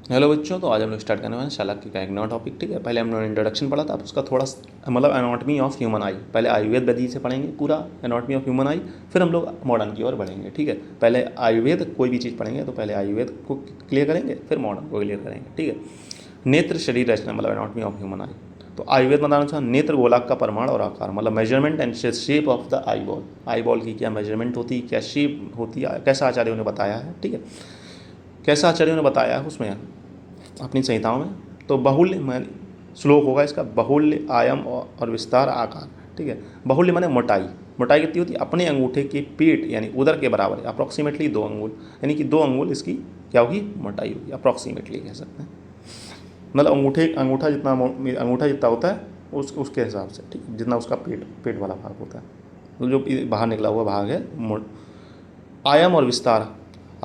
Hello बच्चों, तो आज हम लोग स्टार्ट करने वाले हैं शालाक्य का एक नया टॉपिक। ठीक है, पहले हमने इंट्रोडक्शन पढ़ा था, अब उसका थोड़ा मतलब एनाटॉमी ऑफ ह्यूमन आई। पहले आयुर्वेद विधि से पढ़ेंगे पूरा एनाटॉमी ऑफ ह्यूमन आई, फिर हम लोग मॉडर्न की ओर बढ़ेंगे। ठीक है, पहले आयुर्वेद कोई भी चीज़ पढ़ेंगे तो पहले आयुर्वेद को क्लियर करेंगे, फिर मॉडर्न को क्लियर करेंगे। ठीक है, नेत्र शरीर रचना मतलब एनाटॉमी ऑफ ह्यूमन आई। तो आयुर्वेद बताना चाह नेत्र गोलाक का परिमाण और आकार मतलब measurement and shape of the eye ball. Eye ball की क्या मेजरमेंट होती है, क्या शेप होती है, कैसा आचार्यों ने बताया है। ठीक है, कैसा आचार्यों ने बताया है उसमें अपनी संहिताओं में। तो बाहुल्य माने श्लोक होगा इसका, बाहुल्य आयम और विस्तार आकार। ठीक है, बाहुल्य माने मोटाई। मोटाई कितनी होती है, अपने अंगूठे के पेट यानी उदर के बराबर, अप्रॉक्सीमेटली 2 अंगुल, यानी कि 2 अंगुल इसकी क्या होगी, मोटाई होगी, अप्रॉक्सीमेटली कह सकते हैं। मतलब अंगूठा जितना होता है उसके हिसाब से। ठीक है, जितना उसका पेट वाला भाग होता है, तो जो बाहर निकला हुआ भाग है। आयम और विस्तार,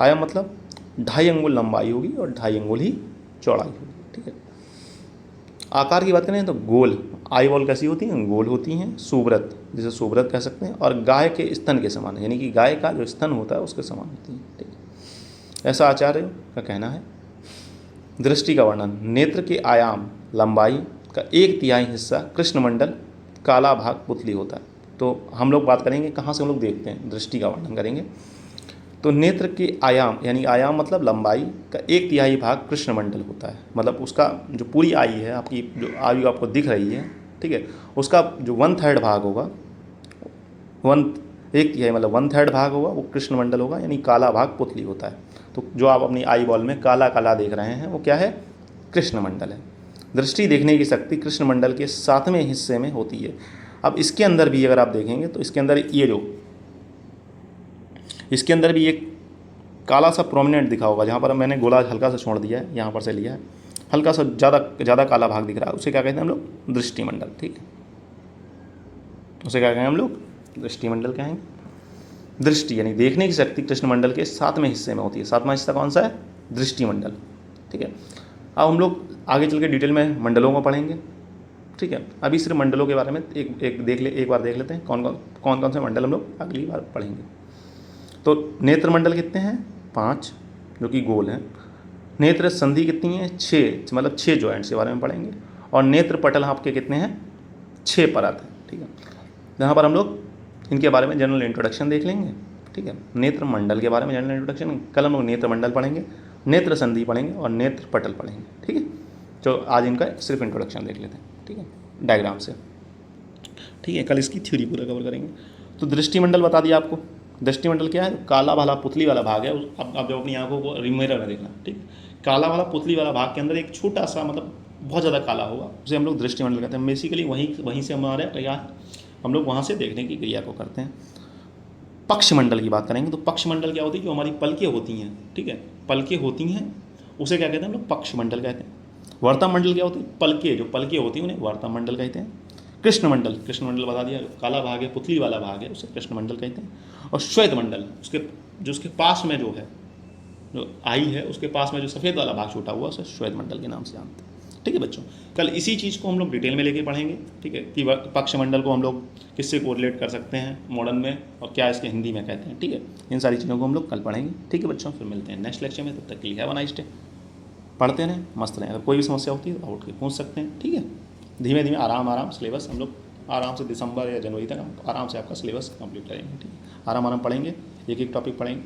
आयम मतलब 2.5 अंगुल लंबाई होगी और 2.5 अंगुल ही चौड़ाई होगी। ठीक है, आकार की बात करें तो गोल, आई बॉल कैसी होती हैं, गोल होती हैं, सुब्रत जिसे सुब्रत कह सकते हैं, और गाय के स्तन के समान, यानी कि गाय का जो स्तन होता है उसके समान होती हैं। ठीक है, ऐसा आचार्य का कहना है। दृष्टि का वर्णन, नेत्र के आयाम लंबाई का 1/3 हिस्सा कृष्णमंडल काला भाग पुतली होता है। तो हम लोग बात करेंगे कहाँ से हम लोग देखते हैं, दृष्टि का वर्णन करेंगे। तो नेत्र के आयाम यानी आयाम मतलब लंबाई का 1/3 भाग कृष्णमंडल होता है। मतलब उसका जो पूरी आई है, आपकी जो आयु आपको दिख रही है, ठीक है, उसका जो 1/3 भाग होगा, 1/3 मतलब 1/3 भाग होगा वो कृष्णमंडल होगा, यानी काला भाग पुतली होता है। तो जो आप अपनी आई बॉल में काला काला देख रहे हैं वो क्या है, कृष्णमंडल है। दृष्टि देखने की शक्ति कृष्णमंडल के 7वें हिस्से में होती है। अब इसके अंदर भी अगर आप देखेंगे तो इसके अंदर ये जो इसके अंदर भी एक काला सा प्रोमिनेंट दिखा होगा, जहाँ पर मैंने गोला हल्का सा छोड़ दिया है, यहाँ पर से लिया है, हल्का सा ज़्यादा काला भाग दिख रहा है, उसे क्या कहते हैं हम लोग, दृष्टिमंडल। ठीक है, उसे क्या कहेंगे हम लोग, दृष्टिमंडल कहेंगे। दृष्टि यानी देखने की शक्ति कृष्णमंडल के 7वें हिस्से में होती है। 7वां हिस्सा कौन सा है, दृष्टिमंडल। ठीक है, अब हम लोग आगे चल के डिटेल में मंडलों को पढ़ेंगे। ठीक है, अभी सिर्फ मंडलों के बारे में एक बार देख लेते हैं, कौन कौन से मंडल हम लोग अगली बार पढ़ेंगे। तो नेत्र मंडल कितने हैं, 5, जो कि गोल हैं। नेत्र संधि कितनी है, 6, मतलब 6 जॉइंट्स के बारे में पढ़ेंगे। और नेत्र पटल आपके कितने हैं, 6 परत है। ठीक है, जहाँ पर हम लोग इनके बारे में जनरल इंट्रोडक्शन देख लेंगे। ठीक है, नेत्र मंडल के बारे में जनरल इंट्रोडक्शन, कल हम लोग नेत्र मंडल पढ़ेंगे, नेत्र संधि पढ़ेंगे और नेत्र पटल पढ़ेंगे। ठीक है, तो आज इनका सिर्फ इंट्रोडक्शन देख लेते हैं। ठीक है, डायग्राम से। ठीक है, कल इसकी थ्योरी पूरा कवर करेंगे। तो दृष्टिमंडल बता दिया आपको। दृष्टिमंडल क्या है, काला वाला पुतली वाला भाग है। अब जब अपनी आंखों को मिरर में देखना, ठीक, काला वाला पुतली वाला भाग के अंदर एक छोटा सा, मतलब बहुत ज़्यादा काला होगा, उसे हम लोग दृष्टिमंडल कहते हैं। बेसिकली वहीं से हमारे क्या, हम लोग वहाँ से देखने की क्रिया को करते हैं। पक्षमंडल की बात करेंगे तो पक्षमंडल क्या होती है, जो हमारी पलकें होती हैं। ठीक है, पलकें होती हैं, उसे क्या कहते हैं हम लोग, पक्षमंडल कहते हैं। वर्तामंडल क्या होती है, पलकें जो पलकें होती हैं उन्हें वर्तामंडल कहते हैं। कृष्णमंडल बता दिया, काला भाग है, पुतली वाला भाग है, उसे कृष्णमंडल कहते हैं। और श्वेत मंडल, उसके पास में जो है, जो आई है उसके पास में जो सफ़ेद वाला भाग छूटा हुआ, उसे श्वेत मंडल के नाम से जानते हैं। ठीक है बच्चों, कल इसी चीज़ को हम लोग डिटेल में लेके पढ़ेंगे। ठीक है, कि पक्षमंडल को हम लोग किससे कोरिलेट कर सकते हैं मॉडर्न में, और क्या इसके हिंदी में कहते हैं। ठीक है, इन सारी चीज़ों को हम लोग कल पढ़ेंगे। ठीक है बच्चों, फिर मिलते हैं नेक्स्ट लेक्चर में। तब तक के लिए हैव अ नाइस डे। पढ़ते रहें, मस्त रहें। अगर कोई भी समस्या होती है तो आउट के पूछ सकते हैं। ठीक है, धीमे धीमे आराम सिलेबस हम लोग आराम से दिसंबर या जनवरी तक हम आराम से आपका सिलेबस कंप्लीट करेंगे। ठीक है, आराम पढ़ेंगे, एक टॉपिक पढ़ेंगे।